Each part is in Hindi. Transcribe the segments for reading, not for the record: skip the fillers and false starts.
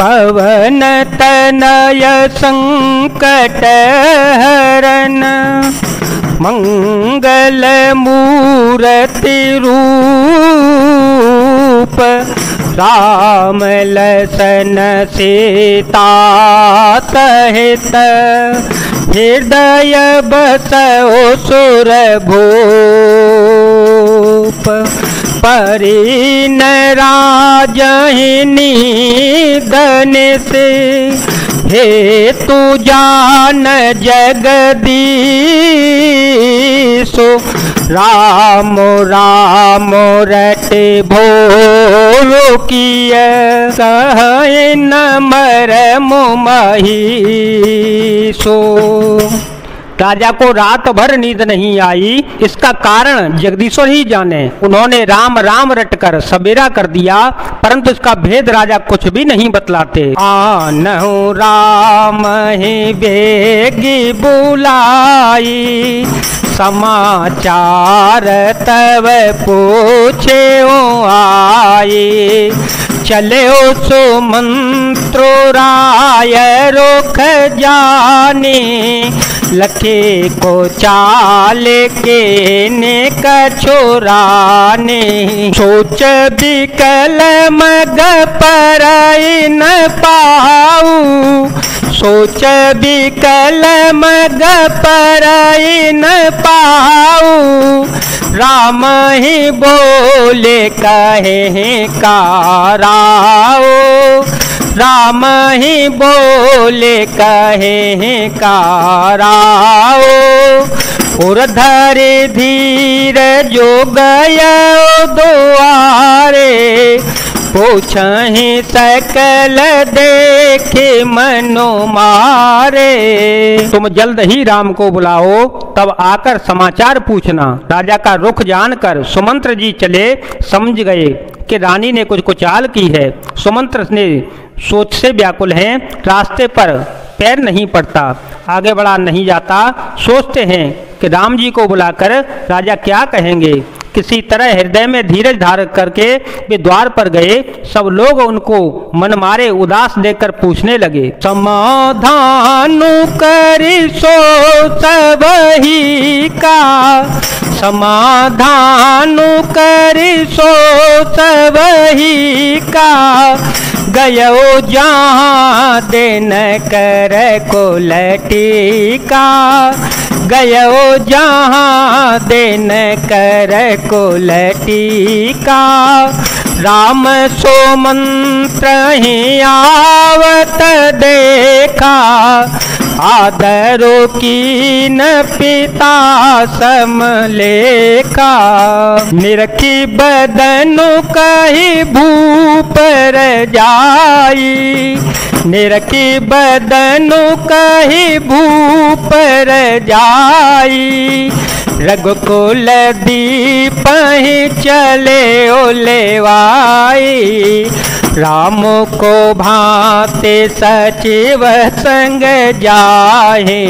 पवन तनय संकट हरन मंगल मूर्ति रूप राम लसन सीता सहित हृदय बसो सुर भूप परिन राजहिनी धन से हे तू जान जगदीशो राम राम रटे भोरो किय कहे न मरम महीसो। राजा को रात भर नींद नहीं आई, इसका कारण जगदीश्वर ही जाने। उन्होंने राम राम रटकर सवेरा कर दिया, परंतु इसका भेद राजा कुछ भी नहीं बतलाते। आनहु राम ही बेगी बुलाई, समाचार तब पूछे आए। चले सुमंत्रो राय रुख जाने, लखे को चाल के ने कछुराने। सोच बिकल मग पर न पाऊ, सोच बिकल मग पर न पाऊ। राम ही बोले कहे काराओ, राम ही बोले कहे काराओ। और धरे धीर जो गया द्वारे, पूछहि सकल देखे मनो मारे। तुम जल्द ही राम को बुलाओ, तब आकर समाचार पूछना। राजा का रुख जानकर सुमंत्र जी चले, समझ गए कि रानी ने कुछ कुचाल की है। सुमंत्र ने सोच से व्याकुल हैं, रास्ते पर पैर नहीं पड़ता, आगे बढ़ा नहीं जाता। सोचते हैं कि राम जी को बुलाकर राजा क्या कहेंगे। किसी तरह हृदय में धीरज धारण करके वे द्वार पर गए। सब लोग उनको मन मारे उदास देखकर पूछने लगे, समाधान करी सो सबही का, समाधान करी सो सबही का। गयो जहाँ दिन कर को लटीका, गयो जहाँ दिन कर को लटीका। राम सो मंत्र ही आवत देखा, आदरो की न पिता समलेखा। निरखी बदनु कही भूप जाई, निरखी बदनु कही भूप जाई। रघुकुल दीप ही चले ओलेवाई, राम को भांति सचिव संग जाहे।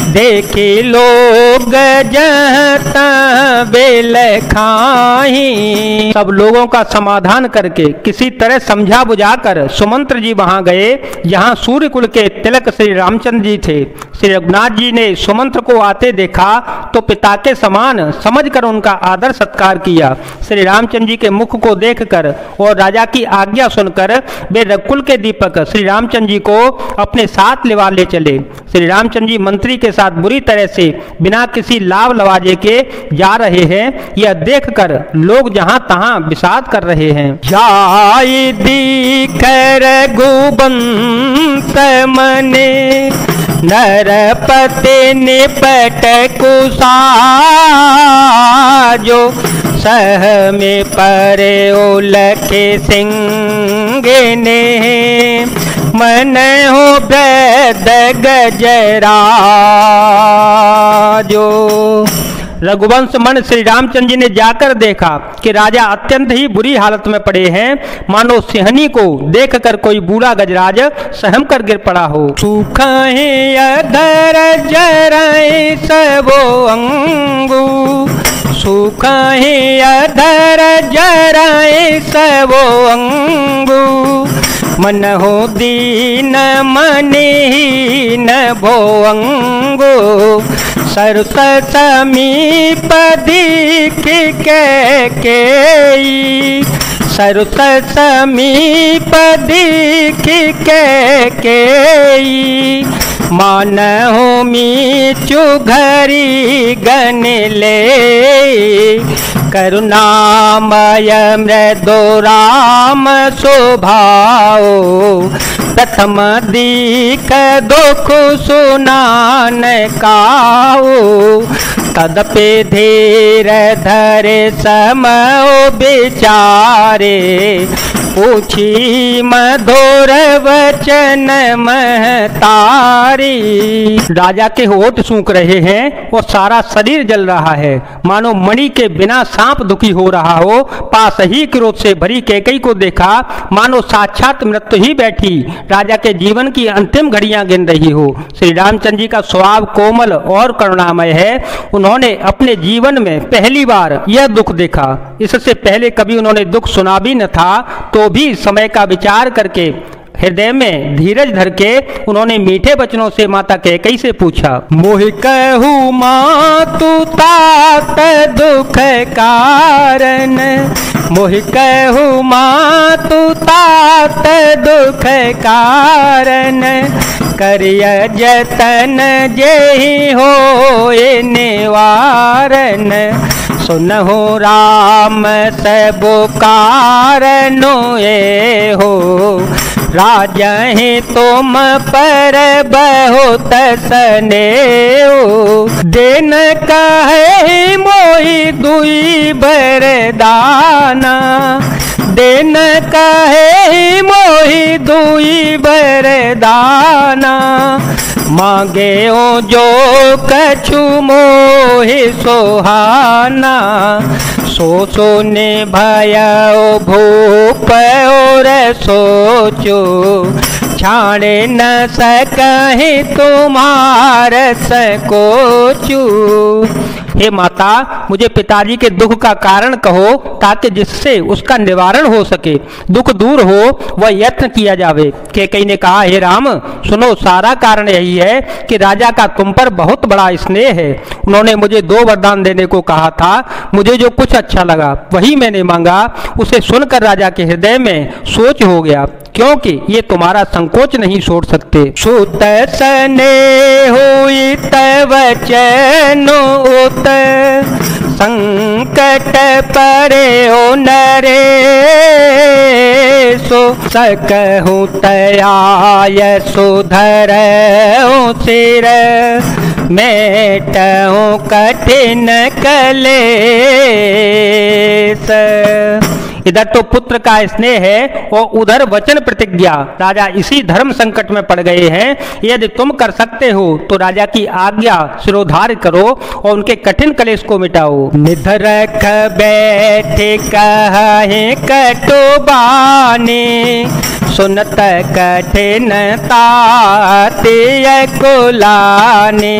देखी लोग जहता बेल खाही। सब लोगों का समाधान करके किसी तरह समझा बुझाकर सुमंत्र जी वहां गए, जहां सूर्य कुल के तिलक श्री रामचंद्र जी थे। श्री रघुनाथ जी ने सुमंत्र को आते देखा तो पिता के समान समझकर उनका आदर सत्कार किया। श्री रामचंद्र जी के मुख को देखकर और राजा की आज्ञा सुनकर वे रघुकुल के दीपक श्री रामचंद्र जी को अपने साथ लिवा ले चले। श्री रामचंद्र जी मंत्री के साथ बुरी तरह से बिना किसी लाभ लवाजे के जा रहे हैं, यह देखकर लोग जहां तहां विषाद कर रहे हैं। जाई दिखर गुबंत मने, नरपति निपट कुसाजो। सह में परे उलखे सिंह ने, मन हो वैद गजराजो। रघुवंश मन श्री रामचंद्र जी ने जाकर देखा कि राजा अत्यंत ही बुरी हालत में पड़े हैं, मानो सिंहनी को देखकर कोई बूढ़ा गजराज सहम कर गिर पड़ा हो। सूखा है अधर जराए सबो अंगू, सूखा है अधर जराए सबो अंगू। मन हो दीन मनीन भोअंगो सरुत समीप दीख के सरुत समीप दीख के मान हो मीचु घरी गन ले करुणामय मृदो राम स्वभाव प्रथम दीख दुख सुनान काओ तदपि धीर धरे समय विचारे पूछी मधुर वचन महतारी। राजा के होठ सूख रहे हैं और सारा शरीर जल रहा है, मानो मणि के बिना सांप दुखी हो रहा हो। पास ही क्रोध से भरी कैकेयी को देखा, मानो साक्षात मृत्यु ही बैठी राजा के जीवन की अंतिम घड़ियां गिन रही हो। श्री रामचंद्र जी का स्वभाव कोमल और करुणामय है। उन्होंने अपने जीवन में पहली बार यह दुख देखा। इससे पहले कभी उन्होंने दुख सुना भी न था, तो भी समय का विचार करके हृदय में धीरज धर के उन्होंने मीठे वचनों से माता कैकेयी से पूछा, मोहि कहूँ मातु तात दुख कारण, मोहि कहूँ मातु तात दुख कारण, करिय जतन जेहि होए निवारण, सुनहु राम सबो कारणो ए हो, राजहि तुम पर बहुत स्नेह, दिन कहे मोहि दुई बरदाना, दिन कहे मोहि दुई बरदाना, मांगे ओ जो कछु मोहि सुहाना, सो सोने भयो भूप और सोचो, छाड़े न सकहि तुम्हार सकोचू। हे माता, मुझे पिताजी के दुख का कारण कहो, ताकि जिससे उसका निवारण हो सके, दुख दूर हो, वह यत्न किया जावे। कैकेयी ने कहा, हे राम सुनो, सारा कारण यही है कि राजा का तुम पर बहुत बड़ा स्नेह है। उन्होंने मुझे 2 वरदान देने को कहा था, मुझे जो कुछ अच्छा लगा वही मैंने मांगा। उसे सुनकर राजा के हृदय में सोच हो गया, क्योंकि ये तुम्हारा संकोच नहीं छोड़ सकते। सुत सने हुई तव वचनो उत, संकट परे हो नरे, सो सकहु तयाय सुधर सिर, मेटहु कठिन कलेस। इधर तो पुत्र का स्नेह है और उधर वचन प्रतिज्ञा। राजा इसी धर्म संकट में पड़ गए हैं। यदि तुम कर सकते हो तो राजा की आज्ञा शिरोधार्य करो और उनके कठिन कलेश को मिटाओ। निधरख बैठे कहे कटुबानी, सुनत कठिन ताते कुलानी,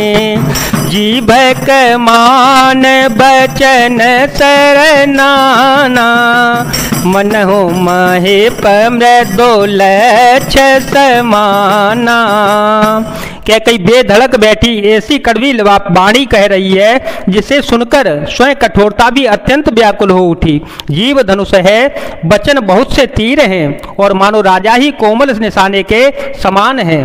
जीभक मान बचन सरनाना, मन हो महेप मृदुलक्ष समाना। कैकेयी बेधड़क बैठी ऐसी कड़वी वाणी कह रही है जिसे सुनकर स्वयं कठोरता भी अत्यंत व्याकुल हो उठी। जीव धनुष है, वचन बहुत से तीर हैं और मानो राजा ही कोमल निशाने के समान हैं।